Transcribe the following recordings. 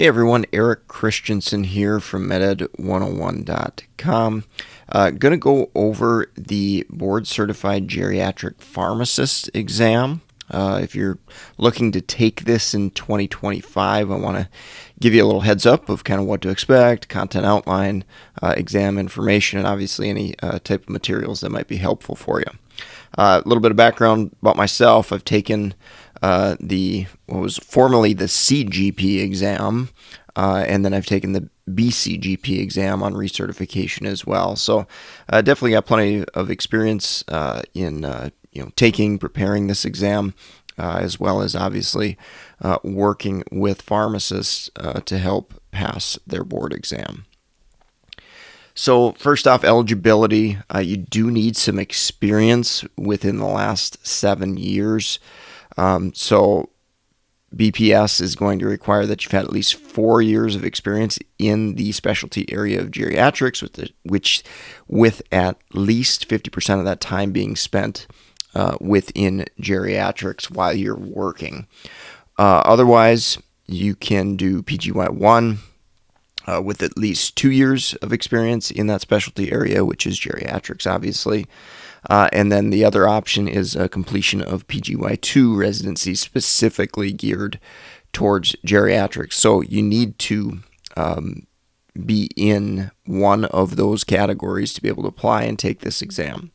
Hey everyone, Eric Christensen here from meded101.com. Going to go over the board certified geriatric pharmacist exam. If you're looking to take this in 2025, I want to give you a little heads up of kind of what to expect, content outline, exam information, and obviously any type of materials that might be helpful for you. A little bit of background about myself. I've taken what was formerly the CGP exam, and then I've taken the BCGP exam on recertification as well. So definitely got plenty of experience in preparing this exam, as well as obviously working with pharmacists to help pass their board exam. So first off, eligibility. You do need some experience within the last 7 years. So BPS is going to require that you've had at least 4 years of experience in the specialty area of geriatrics, with at least 50% of that time being spent within geriatrics while you're working. Otherwise, you can do PGY1 with at least 2 years of experience in that specialty area, which is geriatrics, obviously. And then the other option is a completion of PGY2 residency specifically geared towards geriatrics. So you need to be in one of those categories to be able to apply and take this exam.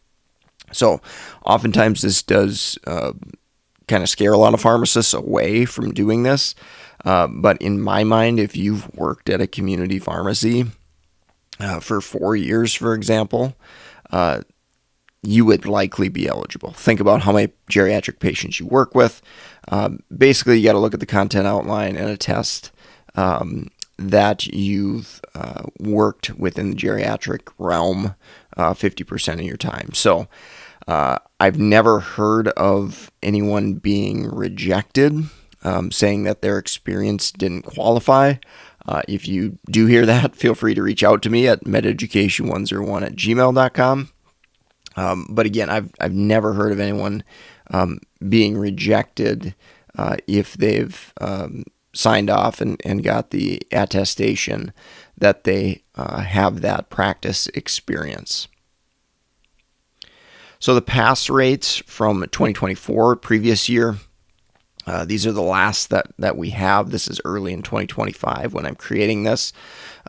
So oftentimes this does kind of scare a lot of pharmacists away from doing this. But in my mind, if you've worked at a community pharmacy for 4 years, for example, you would likely be eligible. Think about how many geriatric patients you work with. Basically, you got to look at the content outline and attest that you've worked within the geriatric realm 50% of your time. So I've never heard of anyone being rejected, saying that their experience didn't qualify. If you do hear that, feel free to reach out to me at mededucation101@gmail.com. But again, I've never heard of anyone being rejected if they've signed off and got the attestation that they have that practice experience. So the pass rates from 2024, previous year, these are the last that we have. This is early in 2025 when I'm creating this.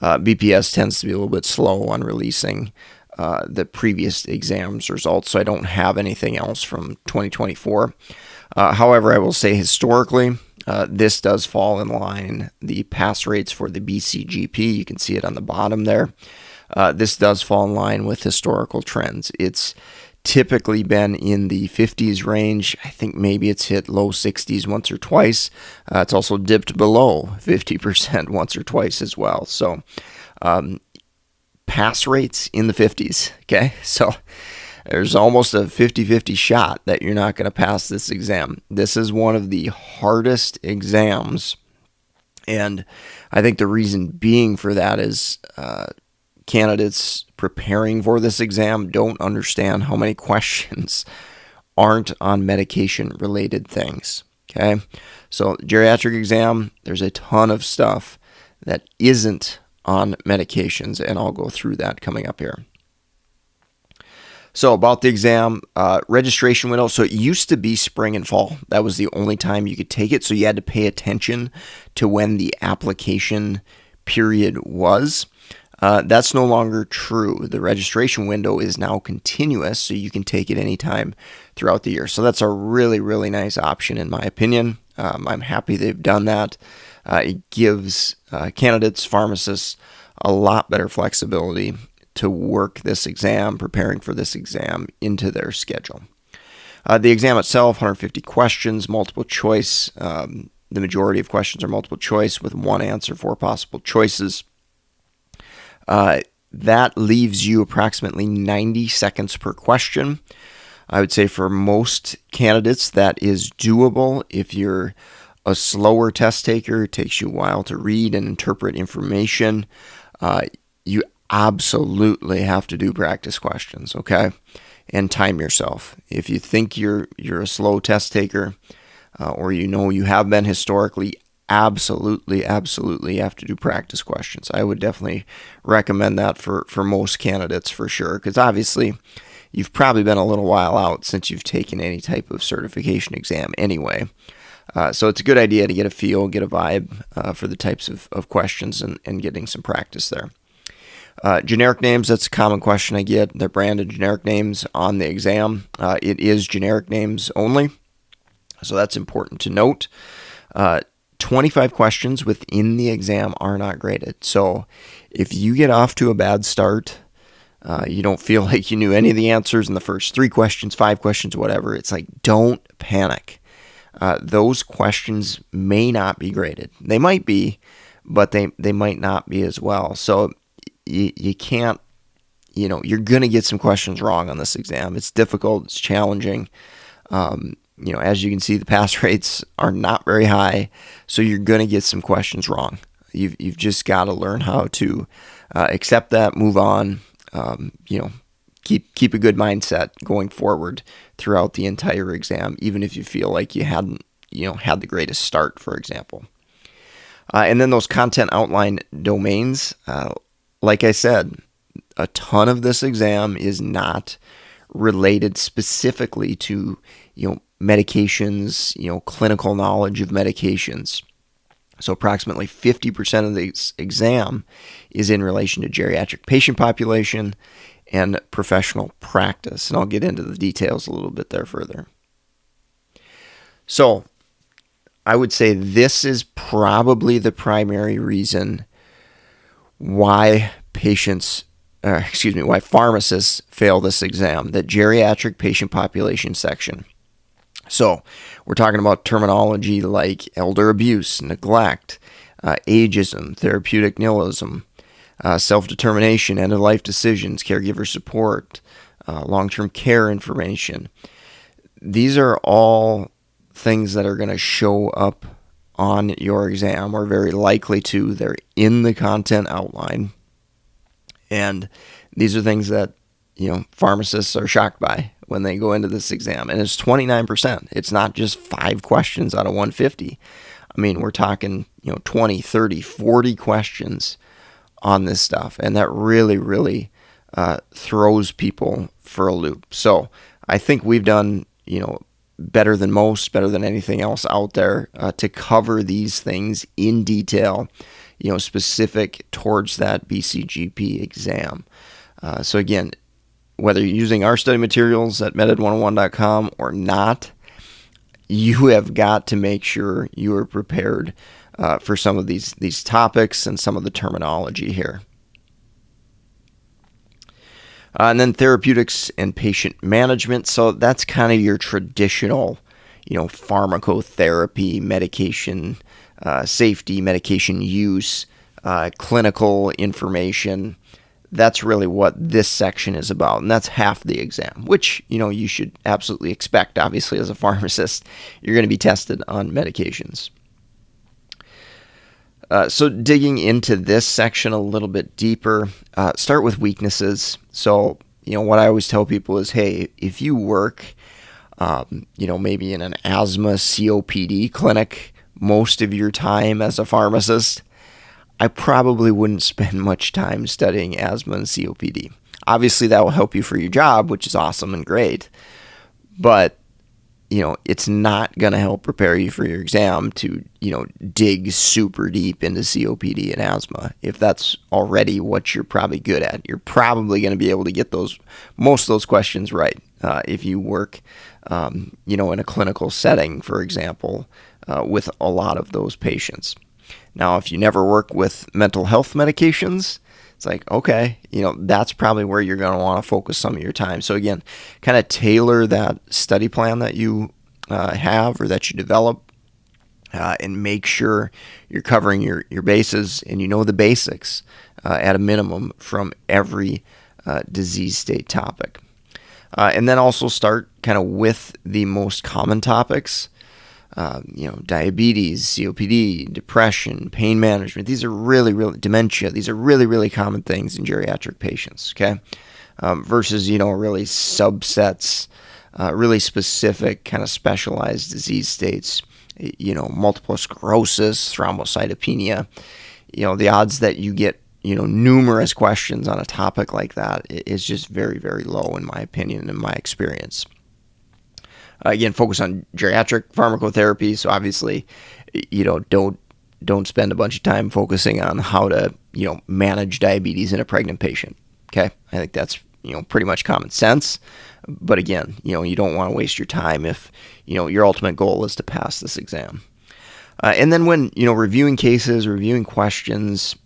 BPS tends to be a little bit slow on releasing the previous exams results, so I don't have anything else from 2024. However, I will say historically, this does fall in line. The pass rates for the BCGP, you can see it on the bottom there. This does fall in line with historical trends. It's typically been in the 50s range. I think maybe it's hit low 60s once or twice. It's also dipped below 50% once or twice as well. So pass rates in the 50s, okay? So there's almost a 50-50 shot that you're not going to pass this exam. This is one of the hardest exams, and I think the reason being for that is candidates preparing for this exam don't understand how many questions aren't on medication-related things, okay? So geriatric exam, there's a ton of stuff that isn't on medications, and I'll go through that coming up here. So about the exam, registration window. So it used to be spring and fall. That was the only time you could take it. So you had to pay attention to when the application period was. That's no longer true. The registration window is now continuous, so you can take it anytime throughout the year. So that's a really, really nice option in my opinion. I'm happy they've done that. It gives candidates, pharmacists, a lot better flexibility to work this exam, preparing for this exam into their schedule. The exam itself, 150 questions, multiple choice. The majority of questions are multiple choice with one answer, 4 possible choices. That leaves you approximately 90 seconds per question. I would say for most candidates that is doable. If you're a slower test taker, it takes you a while to read and interpret information, you absolutely have to do practice questions, okay? And time yourself. If you think you're a slow test taker, or you have been historically, Absolutely, absolutely, you have to do practice questions. I would definitely recommend that for most candidates for sure, because obviously you've probably been a little while out since you've taken any type of certification exam anyway. So it's a good idea to get a feel, get a vibe for the types of questions and getting some practice there. Generic names, that's a common question I get. They're branded generic names on the exam. It is generic names only, so that's important to note. 25 questions within the exam are not graded. So if you get off to a bad start, you don't feel like you knew any of the answers in the first 3 questions, 5 questions, whatever, it's like, don't panic. Those questions may not be graded. They might be, but they might not be as well. So you can't, you're going to get some questions wrong on this exam. It's difficult. It's challenging. As you can see, the pass rates are not very high, so you're going to get some questions wrong. You've just got to learn how to accept that, move on, keep a good mindset going forward throughout the entire exam, even if you feel like you hadn't, had the greatest start, for example. And then those content outline domains, like I said, a ton of this exam is not related specifically to, medications, clinical knowledge of medications. So approximately 50% of the exam is in relation to geriatric patient population and professional practice. And I'll get into the details a little bit there further. So I would say this is probably the primary reason why why pharmacists fail this exam, the geriatric patient population section. So we're talking about terminology like elder abuse, neglect, ageism, therapeutic nihilism, self-determination, end-of-life decisions, caregiver support, long-term care information. These are all things that are going to show up on your exam, or very likely to. They're in the content outline. And these are things that, pharmacists are shocked by when they go into this exam. And it's 29%. It's not just 5 questions out of 150. I mean, we're talking, 20, 30, 40 questions on this stuff. And that really, really throws people for a loop. So I think we've done, better than most, better than anything else out there to cover these things in detail, specific towards that BCGP exam. So again, whether you're using our study materials at meded101.com or not, you have got to make sure you are prepared for some of these topics and some of the terminology here. And then therapeutics and patient management. So that's kind of your traditional, pharmacotherapy, medication safety, medication use, clinical information. That's really what this section is about, and that's half the exam, which, you should absolutely expect. Obviously, as a pharmacist, you're going to be tested on medications. So digging into this section a little bit deeper, start with weaknesses. So, what I always tell people is, hey, if you work, maybe in an asthma COPD clinic most of your time as a pharmacist, I probably wouldn't spend much time studying asthma and COPD. Obviously, that will help you for your job, which is awesome and great, but it's not going to help prepare you for your exam to, dig super deep into COPD and asthma. If that's already what you're probably good at, you're probably going to be able to get most of those questions right. If you work, in a clinical setting, for example, with a lot of those patients. Now, if you never work with mental health medications, it's like, okay, that's probably where you're going to want to focus some of your time. So again, kind of tailor that study plan that you have or that you develop, and make sure you're covering your bases and the basics at a minimum from every disease state topic. And then also start kind of with the most common topics. Diabetes, COPD, depression, pain management. These are really dementia. These are really common things in geriatric patients. Okay, versus really subsets, really specific kind of specialized disease states multiple sclerosis, thrombocytopenia, the odds that you get, numerous questions on a topic like that is just very, very low in my opinion and in my experience. Again, focus on geriatric pharmacotherapy. So obviously, don't spend a bunch of time focusing on how to, manage diabetes in a pregnant patient. Okay. I think that's, pretty much common sense. But again, you don't want to waste your time if, your ultimate goal is to pass this exam. And then when, reviewing cases, reviewing questions,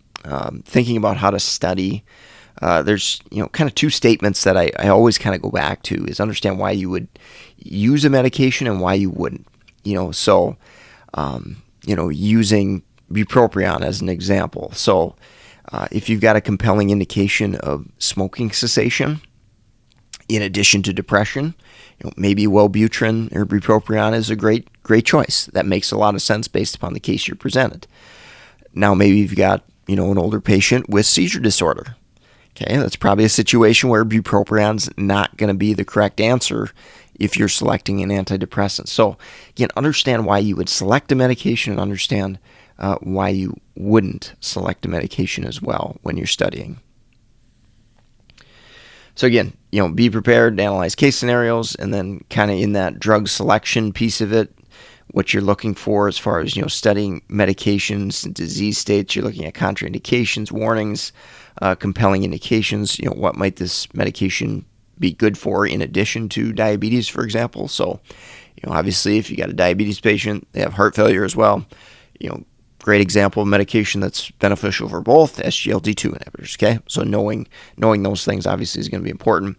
thinking about how to study, there's, kind of two statements that I always kind of go back to is understand why you would use a medication and why you wouldn't. Using bupropion as an example. So if you've got a compelling indication of smoking cessation, in addition to depression, maybe Wellbutrin or bupropion is a great choice. That makes a lot of sense based upon the case you're presented. Now, maybe you've got, an older patient with seizure disorder. Okay, that's probably a situation where bupropion's not going to be the correct answer if you're selecting an antidepressant. So, again, understand why you would select a medication and understand why you wouldn't select a medication as well when you're studying. So again, be prepared to analyze case scenarios, and then kind of in that drug selection piece of it, what you're looking for as far as, studying medications and disease states, you're looking at contraindications, warnings, compelling indications, what might this medication be good for in addition to diabetes, for example. So, obviously if you got a diabetes patient, they have heart failure as well, great example of medication that's beneficial for both SGLT2 inhibitors. Okay, so knowing those things obviously is going to be important.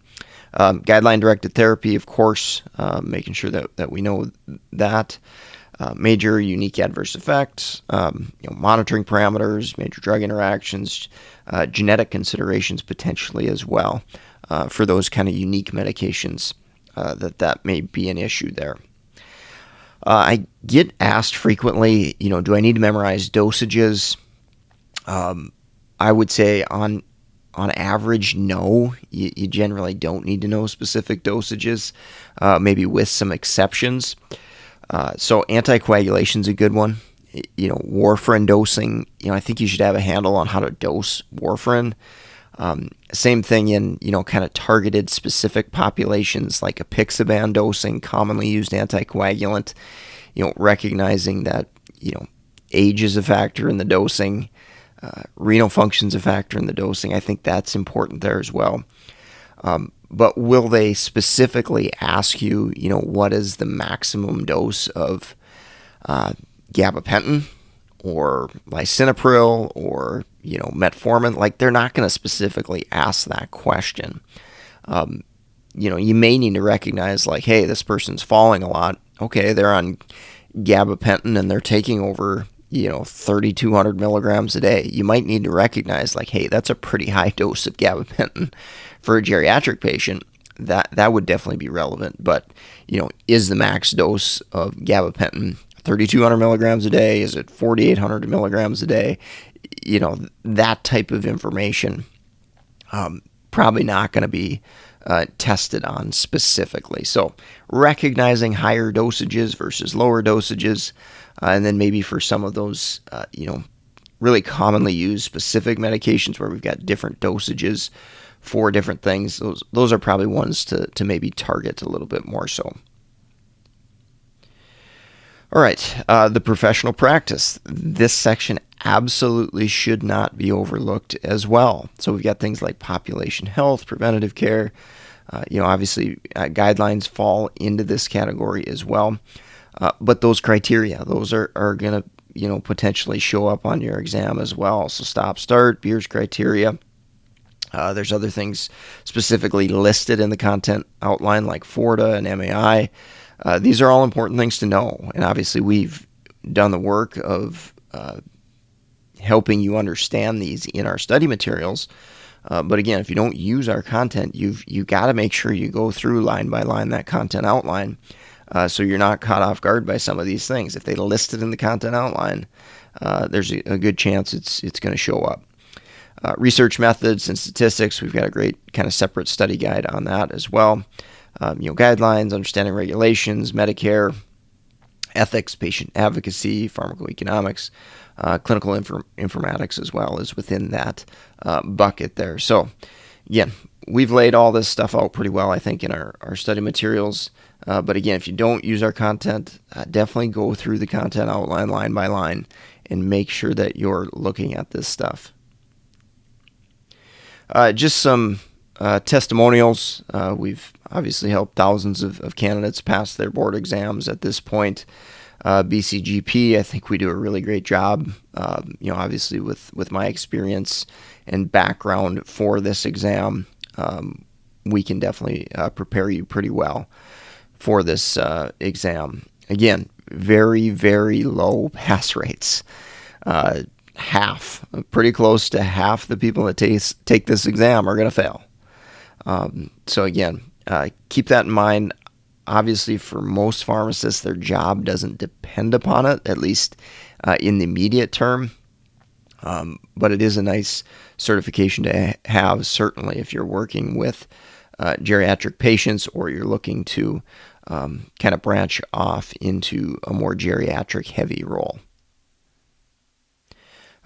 Guideline-directed therapy, of course, making sure that we know that. Major unique adverse effects, monitoring parameters, major drug interactions, genetic considerations potentially as well for those kind of unique medications that may be an issue there. I get asked frequently, do I need to memorize dosages? I would say on average, no. You generally don't need to know specific dosages, maybe with some exceptions. So anticoagulation is a good one. Warfarin dosing, I think you should have a handle on how to dose warfarin. Same thing in, kind of targeted specific populations like apixaban dosing, commonly used anticoagulant, recognizing that, age is a factor in the dosing, renal function's a factor in the dosing. I think that's important there as well. But will they specifically ask you, what is the maximum dose of gabapentin or lisinopril or, metformin? Like, they're not going to specifically ask that question. You may need to recognize, like, hey, this person's falling a lot. Okay, they're on gabapentin and they're taking over, 3,200 milligrams a day. You might need to recognize, like, hey, that's a pretty high dose of gabapentin. For a geriatric patient, that would definitely be relevant. But, is the max dose of gabapentin 3,200 milligrams a day? Is it 4,800 milligrams a day? That type of information probably not going to be tested on specifically. So recognizing higher dosages versus lower dosages, and then maybe for some of those, really commonly used specific medications where we've got different dosages for different things, those are probably ones to maybe target a little bit more so. All right, the professional practice. This section absolutely should not be overlooked as well. So we've got things like population health, preventative care. Obviously, guidelines fall into this category as well. But those criteria, those are going to, potentially show up on your exam as well. So stop, start, Beers criteria. There's other things specifically listed in the content outline like FORTA and MAI. These are all important things to know. And obviously, we've done the work of helping you understand these in our study materials. But again, if you don't use our content, you got to make sure you go through line by line that content outline, so you're not caught off guard by some of these things. If they list it in the content outline, there's a good chance it's going to show up. Research methods and statistics, we've got a great kind of separate study guide on that as well. Guidelines, understanding regulations, Medicare, ethics, patient advocacy, pharmacoeconomics, clinical informatics as well is within that bucket there. So again, we've laid all this stuff out pretty well, I think, in our study materials. But again, if you don't use our content, definitely go through the content outline line by line and make sure that you're looking at this stuff. Just some testimonials. We've obviously helped thousands of candidates pass their board exams at this point. BCGP, I think we do a really great job, obviously with my experience and background for this exam. We can definitely prepare you pretty well for this exam. Again, very, very low pass rates. Pretty close to half the people that take this exam are going to fail. So again, keep that in mind. Obviously, for most pharmacists, their job doesn't depend upon it, at least in the immediate term. But it is a nice certification to have, certainly if you're working with geriatric patients or you're looking to kind of branch off into a more geriatric heavy role.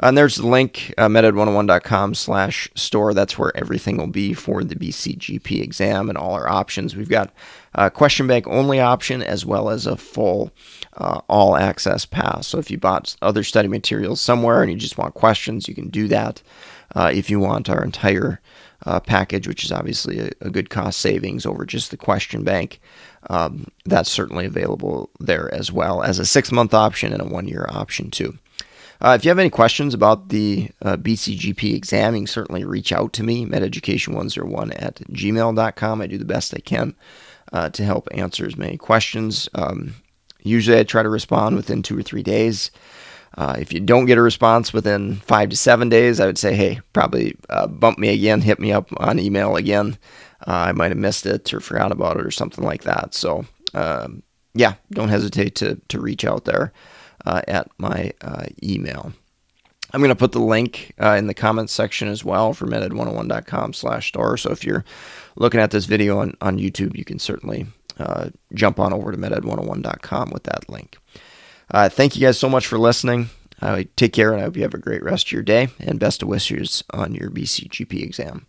And there's the link, meded101.com/store. That's where everything will be for the BCGP exam and all our options. We've got a question bank only option as well as a full all access pass. So if you bought other study materials somewhere and you just want questions, you can do that. If you want our entire package, which is obviously a good cost savings over just the question bank, that's certainly available there as well as a 6-month option and a 1-year option too. If you have any questions about the BCGP exam, you can certainly reach out to me, mededucation101@gmail.com. I do the best I can to help answer as many questions. Usually I try to respond within 2 or 3 days. If you don't get a response within 5 to 7 days, I would say, hey, probably bump me again, hit me up on email again. I might have missed it or forgot about it or something like that. So, don't hesitate to reach out there at my email. I'm going to put the link in the comments section as well for meded101.com/store. So if you're looking at this video on YouTube, you can certainly jump on over to meded101.com with that link. Thank you guys so much for listening. Take care, and I hope you have a great rest of your day, and best of wishes on your BCGP exam.